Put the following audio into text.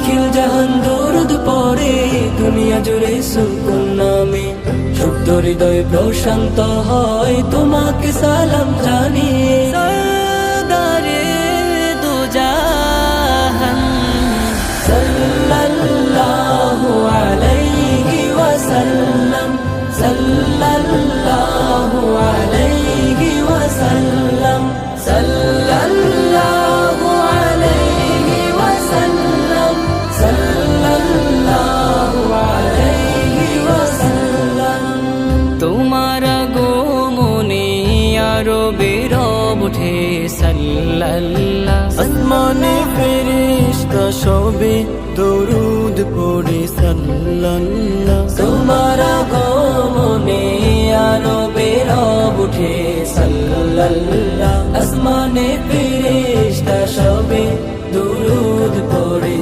নিখিল জাহান দরুদ পড়ে, দুনিয়া জুড়ে সুকুন নামে শুদ্ধ হৃদয় প্রশান্ত হয়, তোমাকে সালাম জানিয়ে। সরদারে দু জাহান সাল্লাল্লাহু আলাইহি ওয়াসাল্লাম, সাল্লাল্লাহু আলাইহি ওয়াসাল্লাম, সাল্লাল্লাহু আলাইহি ওয়াসাল্লাম, সাল্লাল্লাহু আলাইহি ওয়াসাল্লাম। তোমার আগমনে আরবে রব উঠে সাল্লাল্লাহ, আসমানে ফেরেশতা সবে দরুদ পড়ে সাল্লাল্লাহ। তোমার আগমনে আরবে রব উঠে সাল্লাল্লাহ, আসমানে ফেরেশতা সবে দরুদ পড়ে।